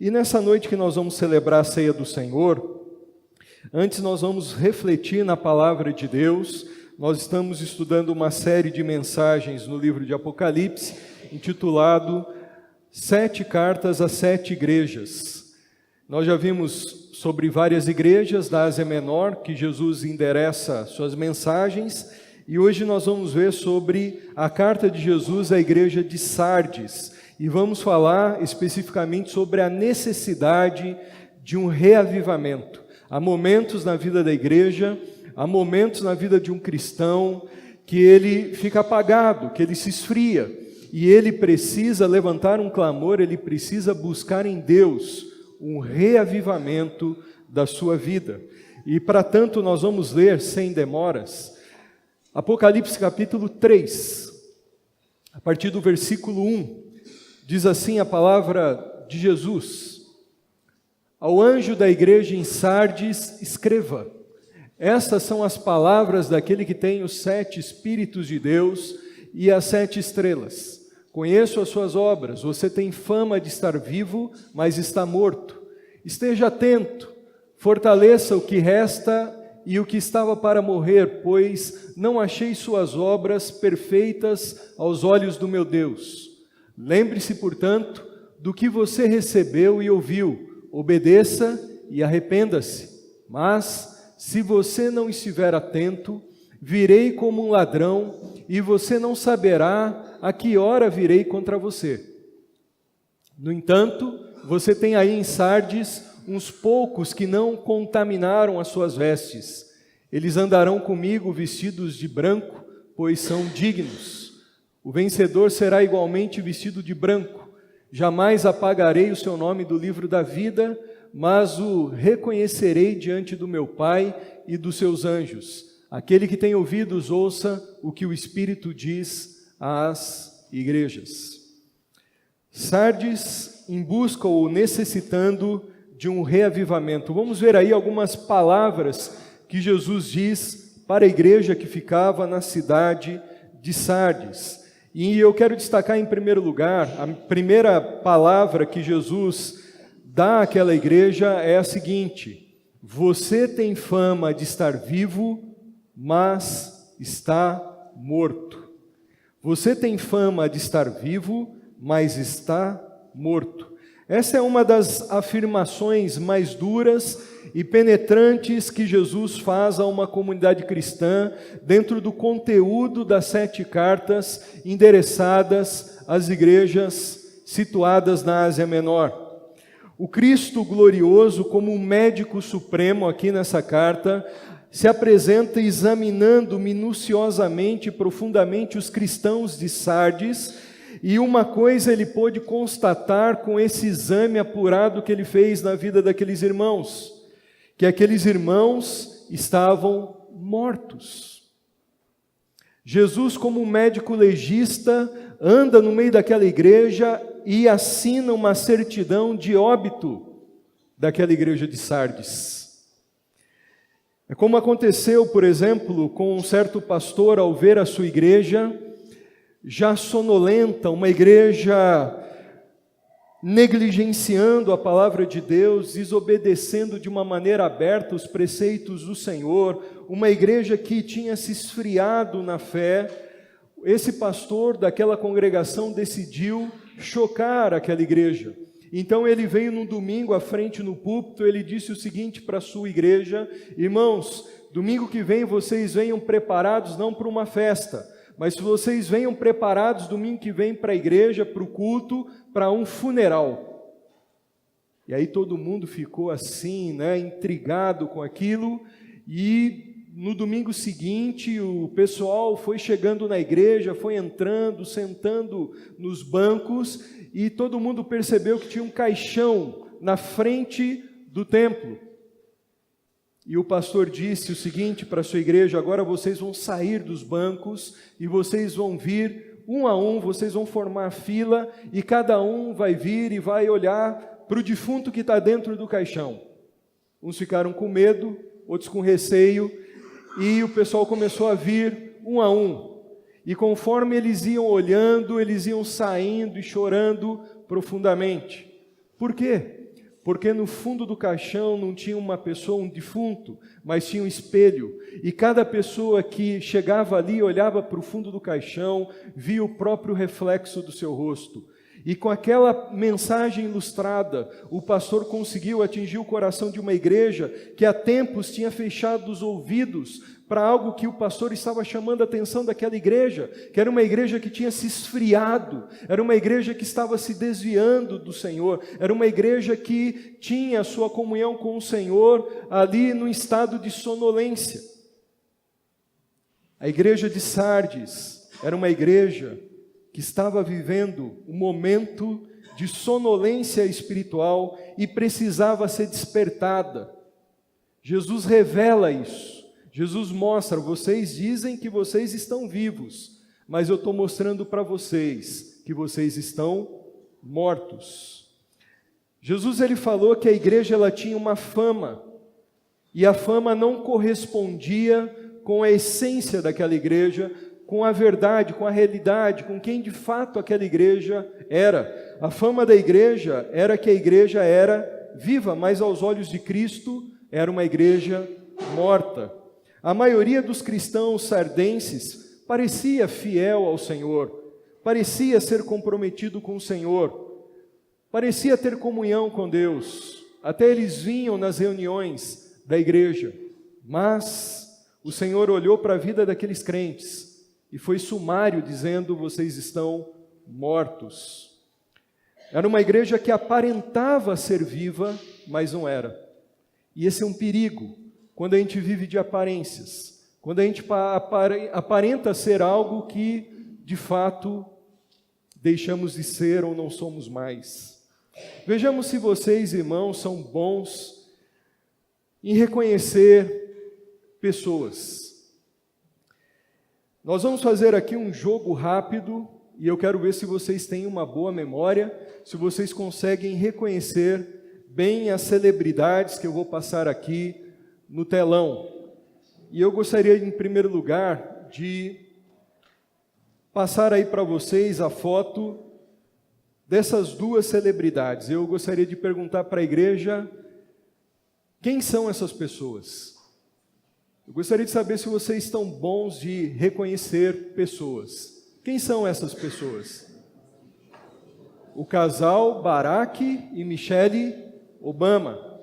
E nessa noite que nós vamos celebrar a ceia do Senhor, antes nós vamos refletir na palavra de Deus. Nós estamos estudando uma série de mensagens no livro de Apocalipse, intitulado 7 cartas às 7 igrejas. Nós já vimos sobre várias igrejas da Ásia Menor, que Jesus endereça suas mensagens, e hoje nós vamos ver sobre a carta de Jesus à igreja de Sardes, e vamos falar especificamente sobre a necessidade de um reavivamento. Há momentos na vida da igreja, há momentos na vida de um cristão que ele fica apagado, que ele se esfria, e ele precisa levantar um clamor, ele precisa buscar em Deus um reavivamento da sua vida. E para tanto nós vamos ler, sem demoras, Apocalipse capítulo 3, a partir do versículo 1, diz assim a palavra de Jesus: ao anjo da igreja em Sardes escreva, estas são as palavras daquele que tem os 7 Espíritos de Deus e as 7 estrelas. Conheço as suas obras, você tem fama de estar vivo, mas está morto. Esteja atento, fortaleça o que resta e o que estava para morrer, pois não achei suas obras perfeitas aos olhos do meu Deus. Lembre-se, portanto, do que você recebeu e ouviu, obedeça e arrependa-se. Mas, se você não estiver atento, virei como um ladrão e você não saberá a que hora virei contra você. No entanto, você tem aí em Sardes uns poucos que não contaminaram as suas vestes. Eles andarão comigo vestidos de branco, pois são dignos. O vencedor será igualmente vestido de branco. Jamais apagarei o seu nome do livro da vida, mas o reconhecerei diante do meu Pai e dos seus anjos. Aquele que tem ouvidos, ouça o que o Espírito diz às igrejas. Sardes em busca ou necessitando de um reavivamento. Vamos ver aí algumas palavras que Jesus diz para a igreja que ficava na cidade de Sardes. E eu quero destacar em primeiro lugar, a primeira palavra que Jesus dá àquela igreja é a seguinte: você tem fama de estar vivo, mas está morto. Você tem fama de estar vivo, mas está morto. Essa é uma das afirmações mais duras e penetrantes que Jesus faz a uma comunidade cristã dentro do conteúdo das 7 cartas endereçadas às igrejas situadas na Ásia Menor. O Cristo glorioso, como um médico supremo aqui nessa carta, se apresenta examinando minuciosamente e profundamente os cristãos de Sardes, e uma coisa ele pôde constatar com esse exame apurado que ele fez na vida daqueles irmãos, que aqueles irmãos estavam mortos. Jesus, como um médico legista, anda no meio daquela igreja e assina uma certidão de óbito daquela igreja de Sardes. É como aconteceu, por exemplo, com um certo pastor ao ver a sua igreja já sonolenta, uma igreja negligenciando a palavra de Deus, desobedecendo de uma maneira aberta os preceitos do Senhor, uma igreja que tinha se esfriado na fé. Esse pastor daquela congregação decidiu chocar aquela igreja. Então ele veio num domingo à frente no púlpito, ele disse o seguinte para a sua igreja: irmãos, domingo que vem vocês venham preparados não para uma festa, mas se vocês venham preparados domingo que vem para a igreja, para o culto, para um funeral. E aí todo mundo ficou assim, intrigado com aquilo, e no domingo seguinte o pessoal foi chegando na igreja, foi entrando, sentando nos bancos, e todo mundo percebeu que tinha um caixão na frente do templo. E o pastor disse o seguinte para a sua igreja: agora vocês vão sair dos bancos e vocês vão vir um a um, vocês vão formar fila e cada um vai vir e vai olhar para o defunto que está dentro do caixão. Uns ficaram com medo, outros com receio, e o pessoal começou a vir um a um. E conforme eles iam olhando, eles iam saindo e chorando profundamente. Por quê? porque no fundo do caixão não tinha uma pessoa, um defunto, mas tinha um espelho. E cada pessoa que chegava ali, olhava para o fundo do caixão, via o próprio reflexo do seu rosto. E com aquela mensagem ilustrada, o pastor conseguiu atingir o coração de uma igreja que há tempos tinha fechado os ouvidos para algo que o pastor estava chamando a atenção daquela igreja, que era uma igreja que tinha se esfriado, era uma igreja que estava se desviando do Senhor, era uma igreja que tinha a sua comunhão com o Senhor ali no estado de sonolência. A igreja de Sardes era uma igreja que estava vivendo um momento de sonolência espiritual e precisava ser despertada. Jesus revela isso. Jesus mostra, vocês dizem que vocês estão vivos, mas eu estou mostrando para vocês que vocês estão mortos. Jesus ele falou que a igreja ela tinha uma fama, e a fama não correspondia com a essência daquela igreja, com a verdade, com a realidade, com quem de fato aquela igreja era. A fama da igreja era que a igreja era viva, mas aos olhos de Cristo era uma igreja morta. A maioria dos cristãos sardenses parecia fiel ao Senhor, parecia ser comprometido com o Senhor, parecia ter comunhão com Deus, até eles vinham nas reuniões da igreja, mas o Senhor olhou para a vida daqueles crentes e foi sumário dizendo, vocês estão mortos. Era uma igreja que aparentava ser viva, mas não era. E esse é um perigo, quando a gente vive de aparências, quando a gente aparenta ser algo que, de fato, deixamos de ser ou não somos mais. Vejamos se vocês, irmãos, são bons em reconhecer pessoas. Nós vamos fazer aqui um jogo rápido, e eu quero ver se vocês têm uma boa memória, se vocês conseguem reconhecer bem as celebridades que eu vou passar aqui no telão. E eu gostaria, em primeiro lugar, de passar aí para vocês a foto dessas duas celebridades. Eu gostaria de perguntar para a igreja, quem são essas pessoas? Eu gostaria de saber se vocês estão bons de reconhecer pessoas. Quem são essas pessoas? O casal Barack e Michelle Obama.